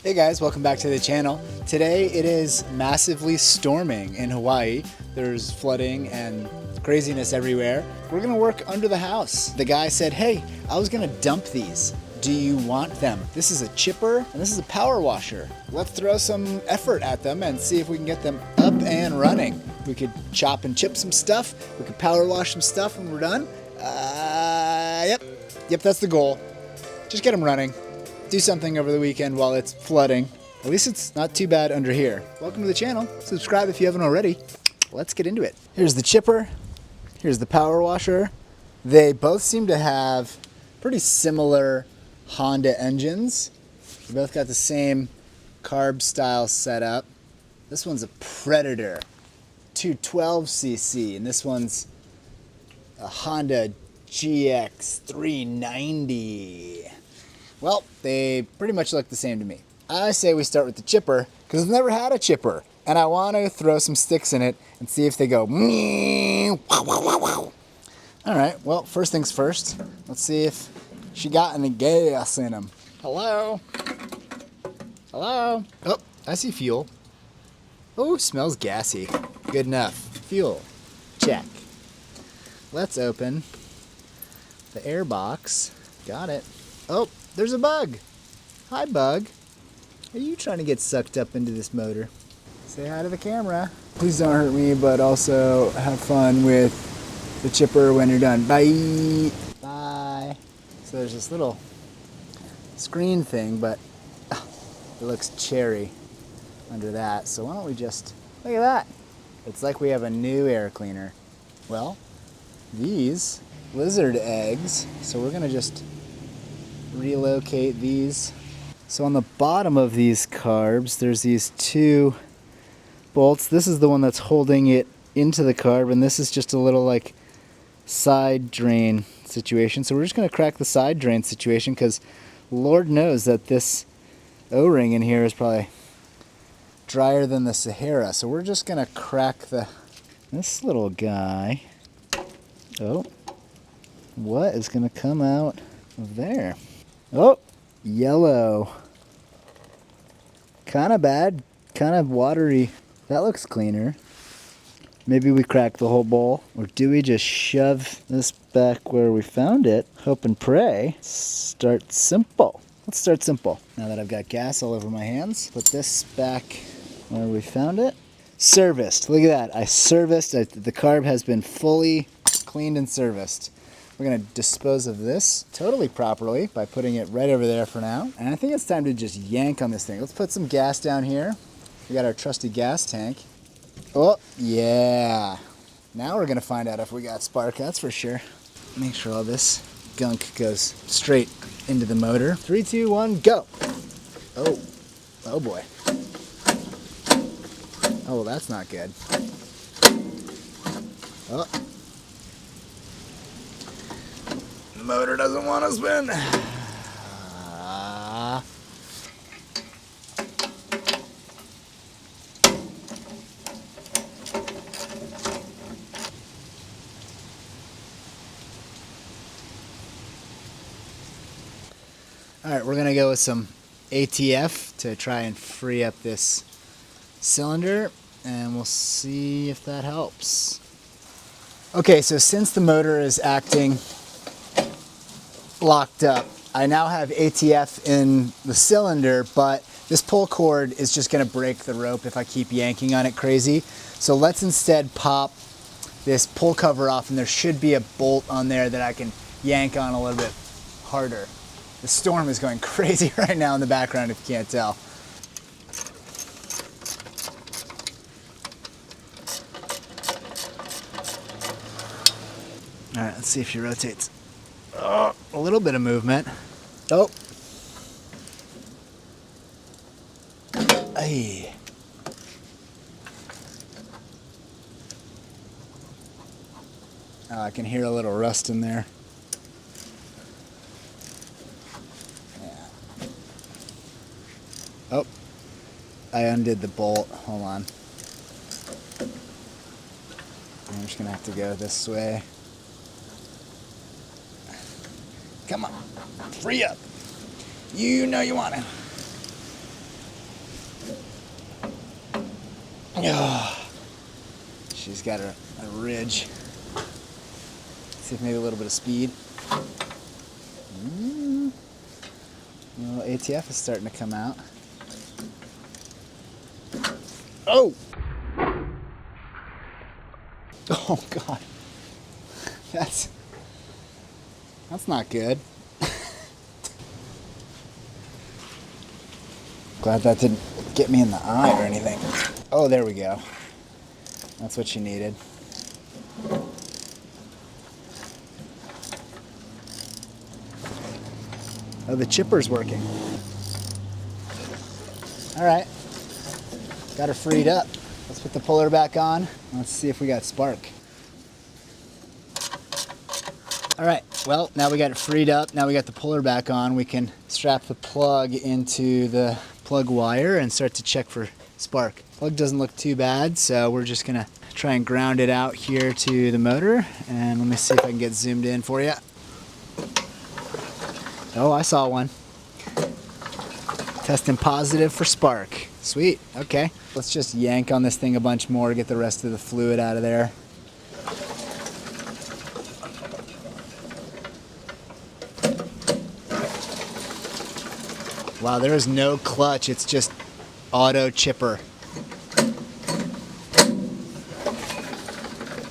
Hey guys, welcome back to the channel. Today it is massively storming in Hawaii. There's flooding and craziness everywhere. We're gonna work under the house. The guy said, hey, I was gonna dump these. Do you want them? This is a chipper and this is a power washer. Let's throw some effort at them and see if we can get them up and running. We could chop and chip some stuff. We could power wash some stuff when we're done. Yep, that's the goal. Just get them running. Do something over the weekend while it's flooding. At least it's not too bad under here. Welcome to the channel. Subscribe if you haven't already. Let's get into it. Here's the chipper. Here's the power washer. They both seem to have pretty similar Honda engines. They both got the same carb style setup. This one's a Predator 212cc, and this one's a Honda GX 390. Well, they pretty much look the same to me. I say we start with the chipper because I've never had a chipper and I want to throw some sticks in it and see if they go All right, well, first things first. Let's see if she got any gas in them. Hello? Hello? Oh, I see fuel. Oh, smells gassy. Good enough. Fuel. Check. Let's open the air box. Got it. Oh, there's a bug. Hi, bug. Are you trying to get sucked up into this motor? Say hi to the camera. Please don't hurt me, but also have fun with the chipper when you're done. Bye. Bye. So there's this little screen thing, but it looks cherry under that. So why don't we just, look at that. It's like we have a new air cleaner. Well, these lizard eggs, so we're gonna just relocate these. So on the bottom of these carbs, there's these two bolts. This is the one that's holding it into the carb, and this is just a little like side drain situation. So we're just going to crack the side drain situation because Lord knows that this O-ring in here is probably drier than the Sahara. So we're just going to crack this little guy. Oh, what is going to come out of there? Oh, yellow. Kind of bad, kind of watery. That looks cleaner. Maybe we crack the whole bowl, or do we just shove this back where we found it? Hope and pray. Start simple. Let's start simple. Now that I've got gas all over my hands, put this back where we found it. Serviced. Look at that. I serviced. The carb has been fully cleaned and serviced. We're going to dispose of this totally properly by putting it right over there for now. And I think it's time to just yank on this thing. Let's put some gas down here. We got our trusty gas tank. Oh, yeah. Now we're going to find out if we got spark, that's for sure. Make sure all this gunk goes straight into the motor. 3, 2, 1, go. Oh, oh boy. Oh, well, that's not good. Oh. Motor doesn't want to spin. All right, we're gonna go with some ATF to try and free up this cylinder, and we'll see if that helps. Okay, so since the motor is acting locked up, I now have ATF in the cylinder, but this pull cord is just going to break the rope if I keep yanking on it crazy. So let's instead pop this pull cover off, and there should be a bolt on there that I can yank on a little bit harder. The storm is going crazy right now in the background if you can't tell. All right, let's see if she rotates. Oh, a little bit of movement. Oh. Ay. Oh, I can hear a little rust in there. Yeah. Oh, I undid the bolt. Hold on. I'm just gonna have to go this way. Come on, free up. You know you want to. She's got a ridge. See if maybe a little bit of speed. A little ATF is starting to come out. Oh! Oh God. That's not good. Glad that didn't get me in the eye or anything. Oh, there we go. That's what you needed. Oh, the chipper's working. All right. Got her freed up. Let's put the puller back on. Let's see if we got spark. All right, well, now we got it freed up. Now we got the puller back on. We can strap the plug into the plug wire and start to check for spark. Plug doesn't look too bad, so we're just gonna try and ground it out here to the motor. And let me see if I can get zoomed in for you. Oh, I saw one. Testing positive for spark. Sweet, okay. Let's just yank on this thing a bunch more to get the rest of the fluid out of there. Wow, there is no clutch, it's just auto chipper.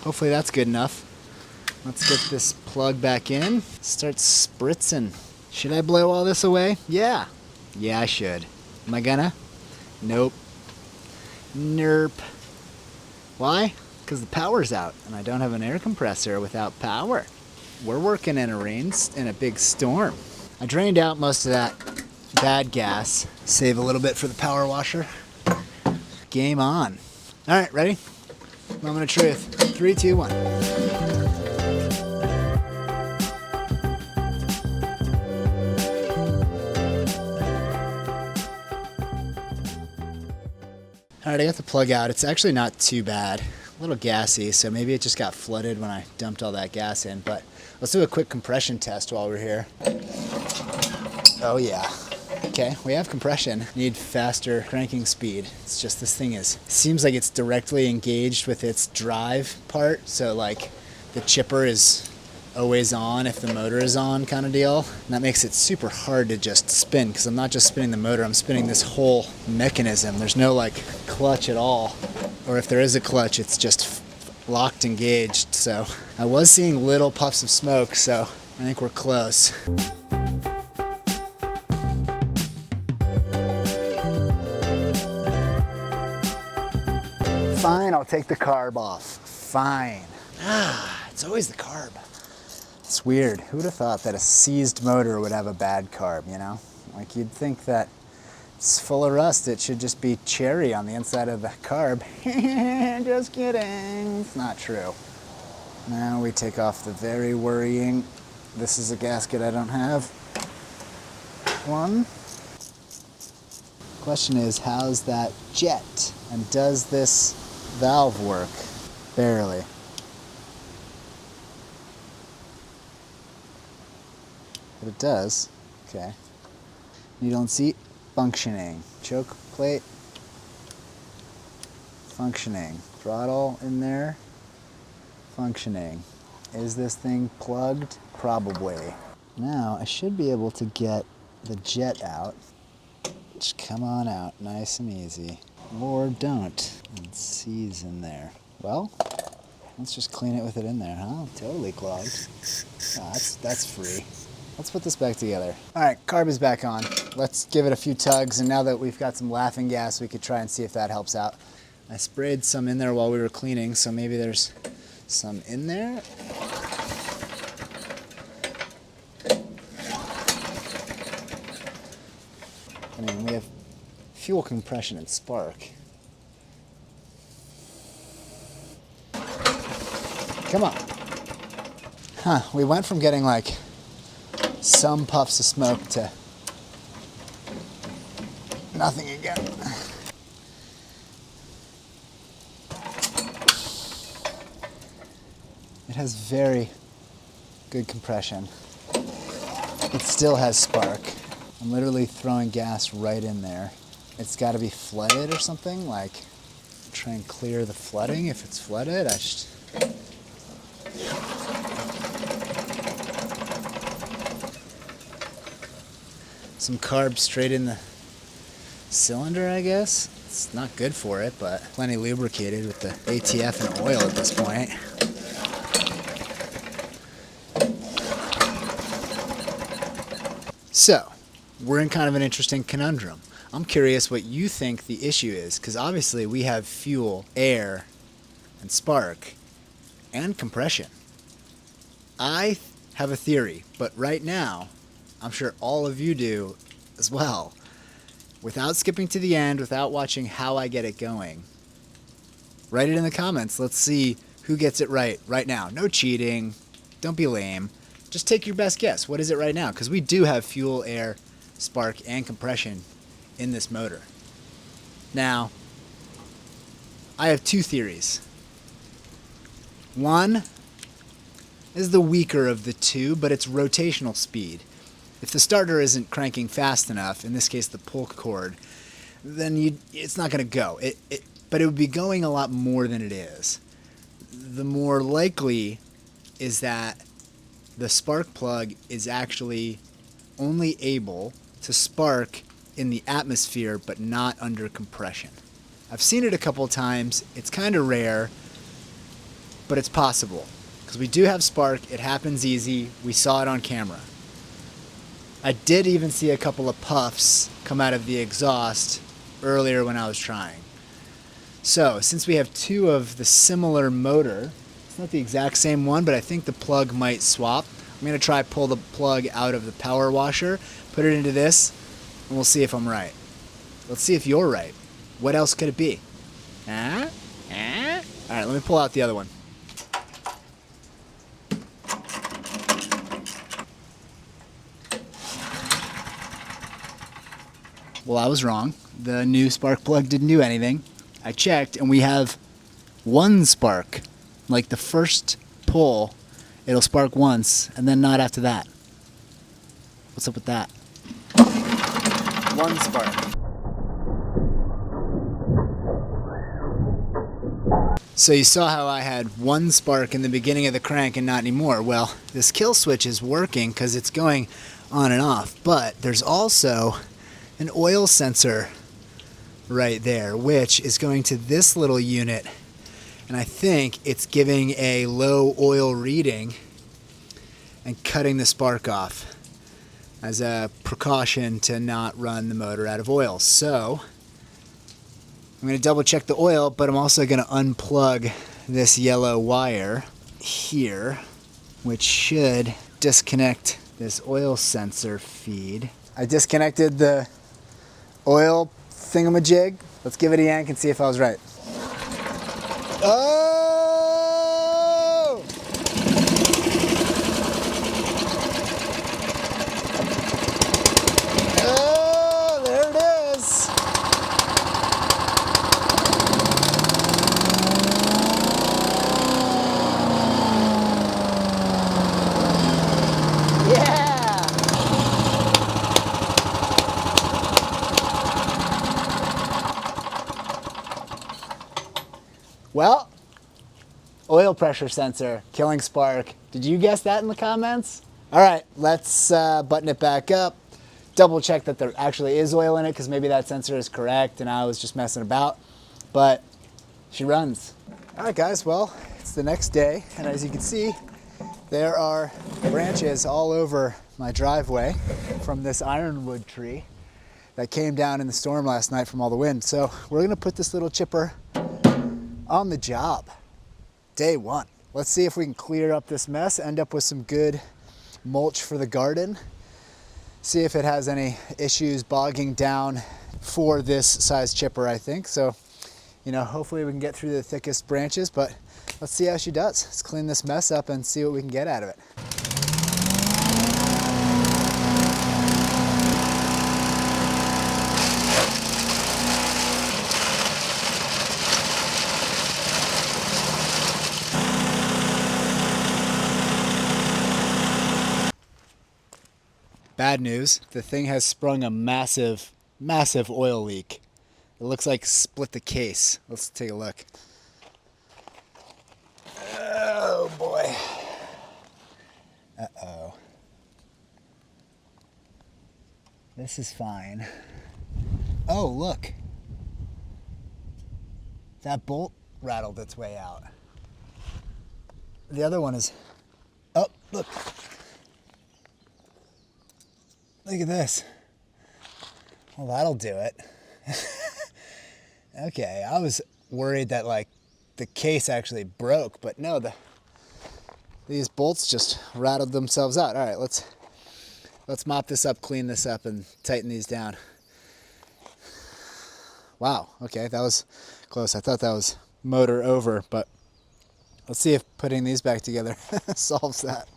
Hopefully that's good enough. Let's get this plug back in. Start spritzing. Should I blow all this away? Yeah. Yeah, I should. Am I gonna? Nope. Nerp. Why? Because the power's out and I don't have an air compressor without power. We're working in a big storm. I drained out most of that bad gas. Save a little bit for the power washer. Game on. All right, ready? Moment of truth. 3, 2, 1. All right, I got the plug out. It's actually not too bad. A little gassy, so maybe it just got flooded when I dumped all that gas in, but let's do a quick compression test while we're here. Oh yeah. Okay, we have compression. Need faster cranking speed. It's just this thing seems like it's directly engaged with its drive part, so like the chipper is always on if the motor is on kind of deal. And that makes it super hard to just spin because I'm not just spinning the motor, I'm spinning this whole mechanism. There's no like clutch at all. Or if there is a clutch, it's just locked engaged. So I was seeing little puffs of smoke, so I think we're close. Fine, I'll take the carb off. Fine. It's always the carb. It's weird. Who would have thought that a seized motor would have a bad carb, you know? Like you'd think that it's full of rust, it should just be cherry on the inside of the carb. Just kidding. It's not true. Now we take off the very worrying, this is a gasket I don't have. One. Question is, how's that jet? And does this valve work? Barely. But it does. Okay. Needle and seat, functioning. Choke plate, functioning. Throttle in there, functioning. Is this thing plugged? Probably. Now I should be able to get the jet out. Just come on out, nice and easy. Or don't. And C's in there. Well, let's just clean it with it in there, huh? Totally clogged. Oh, that's free. Let's put this back together. All right, carb is back on. Let's give it a few tugs, and now that we've got some laughing gas, we could try and see if that helps out. I sprayed some in there while we were cleaning, so maybe there's some in there. I mean, we have fuel compression and spark. Come on. Huh, we went from getting like some puffs of smoke to nothing again. It has very good compression. It still has spark. I'm literally throwing gas right in there. It's got to be flooded or something. Like, I'm try and clear the flooding if it's flooded. Some carb straight in the cylinder, I guess. It's not good for it, but plenty lubricated with the ATF and oil at this point. So, we're in kind of an interesting conundrum. I'm curious what you think the issue is, because obviously we have fuel, air, and spark, and compression. I have a theory, but right now, I'm sure all of you do as well. Without skipping to the end, without watching how I get it going, write it in the comments. Let's see who gets it right now. No cheating. Don't be lame. Just take your best guess. What is it right now? Because we do have fuel, air, spark, and compression in this motor. Now, I have two theories. One is the weaker of the two, but it's rotational speed. If the starter isn't cranking fast enough, in this case the pull cord, then it's not going to go. But it would be going a lot more than it is. The more likely is that the spark plug is actually only able to spark in the atmosphere but not under compression. I've seen it a couple times. It's kind of rare, but it's possible. Because we do have spark, it happens easy, we saw it on camera. I did even see a couple of puffs come out of the exhaust earlier when I was trying. So, since we have two of the similar motor, it's not the exact same one, but I think the plug might swap. I'm going to try pull the plug out of the power washer, put it into this, and we'll see if I'm right. Let's see if you're right. What else could it be? Alright, let me pull out the other one. Well, I was wrong. The new spark plug didn't do anything. I checked, and we have one spark. Like the first pull, it'll spark once, and then not after that. What's up with that? One spark. So you saw how I had one spark in the beginning of the crank and not anymore. Well, this kill switch is working because it's going on and off, but there's also an oil sensor right there, which is going to this little unit, and I think it's giving a low oil reading and cutting the spark off as a precaution to not run the motor out of oil. So I'm going to double check the oil, but I'm also going to unplug this yellow wire here, which should disconnect this oil sensor feed. I disconnected the oil thingamajig. Let's give it a yank and see if I was right. Oh! Oh, there it is. Yeah! Well, oil pressure sensor, killing spark. Did you guess that in the comments? All right, let's button it back up. Double check that there actually is oil in it, because maybe that sensor is correct and I was just messing about, but she runs. All right guys, well, it's the next day, and as you can see, there are branches all over my driveway from this ironwood tree that came down in the storm last night from all the wind. So we're gonna put this little chipper on the job. Day one. Let's see if we can clear up this mess, end up with some good mulch for the garden, see if it has any issues bogging down for this size chipper, I think. So, you know, hopefully we can get through the thickest branches, but let's see how she does. Let's clean this mess up and see what we can get out of it. Bad news, the thing has sprung a massive oil leak. It looks like split the case. Let's take a look. Oh boy. Uh-oh. This is fine. Oh, look. That bolt rattled its way out. The other one is, oh, look. Look at this. Well, that'll do it. Okay, I was worried that like the case actually broke, but no, these bolts just rattled themselves out. All right, let's mop this up, clean this up, and tighten these down. Wow, okay, that was close. I thought that was motor over, but let's see if putting these back together solves that.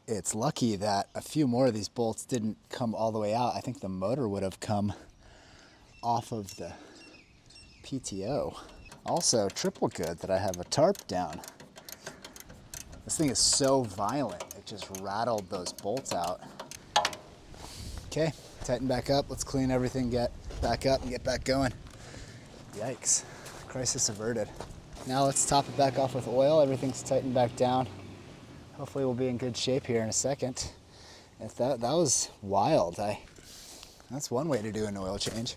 It's lucky that a few more of these bolts didn't come all the way out. I think the motor would have come off of the PTO. Also, triple good that I have a tarp down. This thing is so violent, it just rattled those bolts out. Okay, tighten back up. Let's clean everything, get back up and get back going. Yikes, crisis averted. Now let's top it back off with oil. Everything's tightened back down. Hopefully we'll be in good shape here in a second. If that was wild. That's one way to do an oil change.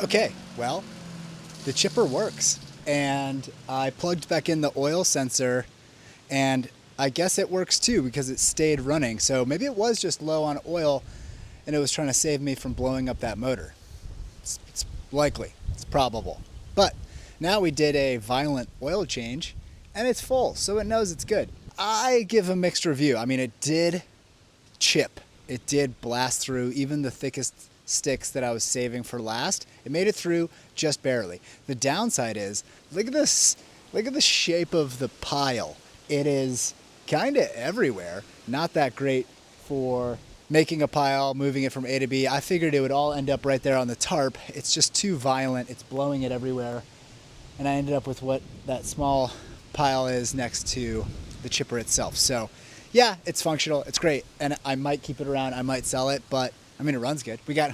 Okay, well, the chipper works, and I plugged back in the oil sensor, and I guess it works too because it stayed running. So maybe it was just low on oil and it was trying to save me from blowing up that motor. It's likely, it's probable. But now we did a violent oil change and it's full, so it knows it's good. I give a mixed review. I mean, it did chip. It did blast through even the thickest sticks that I was saving for last. It made it through just barely. The downside is, look at this, look at the shape of the pile. It is kind of everywhere. Not that great for making a pile, moving it from A to B. I figured it would all end up right there on the tarp. It's just too violent. It's blowing it everywhere. And I ended up with what that small pile is next to the chipper itself. So yeah, it's functional. It's great. And I might keep it around. I might sell it, but I mean, it runs good. We got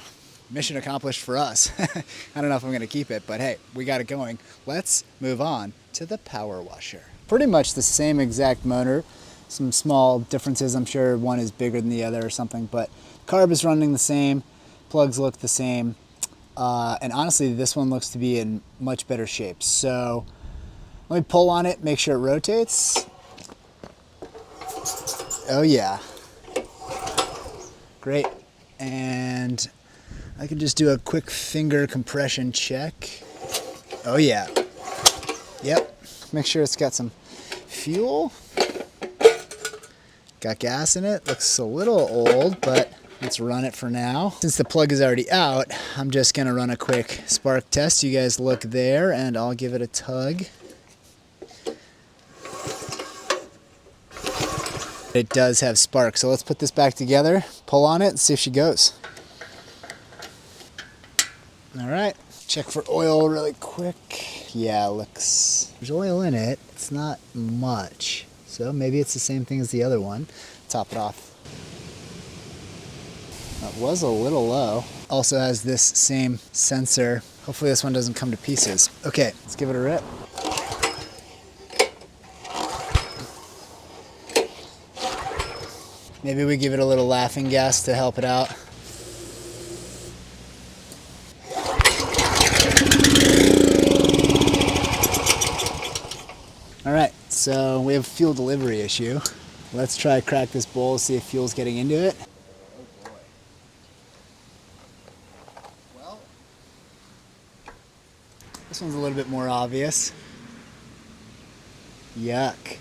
mission accomplished for us. I don't know if I'm going to keep it, but hey, we got it going. Let's move on to the power washer. Pretty much the same exact motor. Some small differences. I'm sure one is bigger than the other or something, but carb is running the same. Plugs look the same. And honestly, this one looks to be in much better shape. So let me pull on it, make sure it rotates. Oh yeah. Great. And I can just do a quick finger compression check. Oh yeah. Yep. Make sure it's got some fuel. Got gas in it. Looks a little old, but let's run it for now. Since the plug is already out, I'm just gonna run a quick spark test. You guys look there and I'll give it a tug. It does have spark, so let's put this back together, pull on it, and see if she goes. All right, check for oil really quick. Yeah, looks, there's oil in it. It's not much, so maybe it's the same thing as the other one. Top it off. That was a little low. Also has this same sensor. Hopefully this one doesn't come to pieces. Okay, let's give it a rip. Maybe we give it a little laughing gas to help it out. All right, so we have a fuel delivery issue. Let's try to crack this bowl, see if fuel's getting into it. Oh boy. Well, This one's a little bit more obvious. Yuck.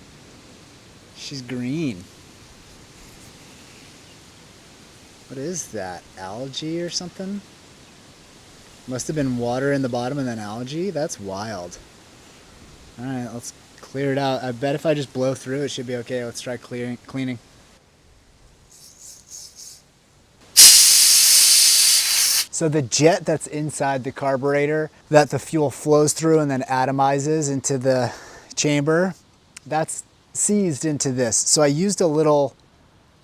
She's green. What is that? Algae or something? Must have been water in the bottom and then algae? That's wild. Alright, let's clear it out. I bet if I just blow through it should be okay. Let's try cleaning. So the jet that's inside the carburetor that the fuel flows through and then atomizes into the chamber, that's seized into this. So I used a little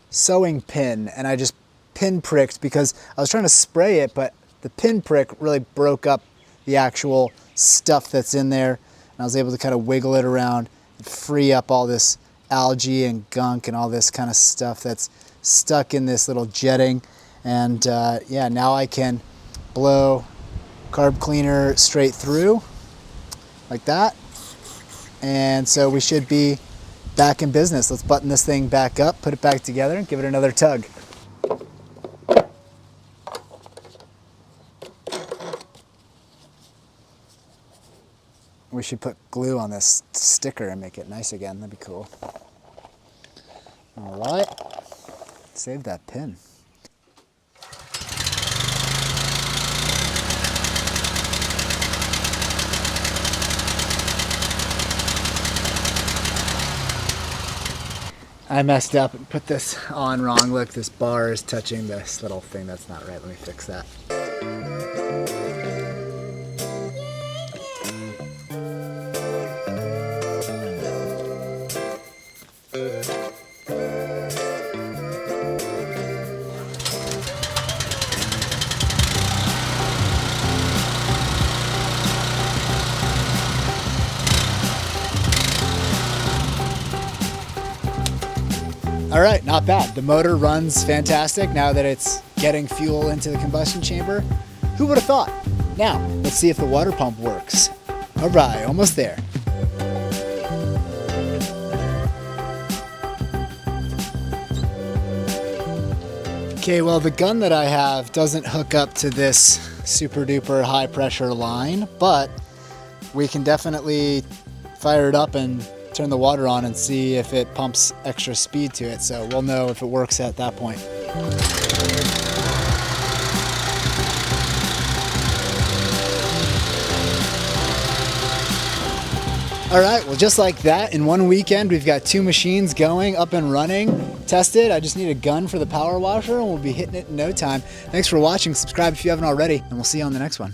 sewing pin and I just pin pricked because I was trying to spray it, but the pin prick really broke up the actual stuff that's in there. And I was able to kind of wiggle it around and free up all this algae and gunk and all this kind of stuff that's stuck in this little jetting. And yeah, now I can blow carb cleaner straight through like that. And so we should be back in business. Let's button this thing back up, put it back together, and give it another tug. We should put glue on this sticker and make it nice again. That'd be cool. All right, save that pin. I messed up and put this on wrong. Look, this bar is touching this little thing. That's not right. Let me fix that. All right, not bad. The motor runs fantastic now that it's getting fuel into the combustion chamber. Who would have thought? Now, let's see if the water pump works. All right, almost there. Okay, well, the gun that I have doesn't hook up to this super duper high pressure line, but we can definitely fire it up and turn the water on and see if it pumps extra speed to it, so we'll know if it works at that point. All right, well, just like that, in one weekend, we've got 2 machines going, up and running, tested. I just need a gun for the power washer, and we'll be hitting it in no time. Thanks for watching. Subscribe if you haven't already, and we'll see you on the next one.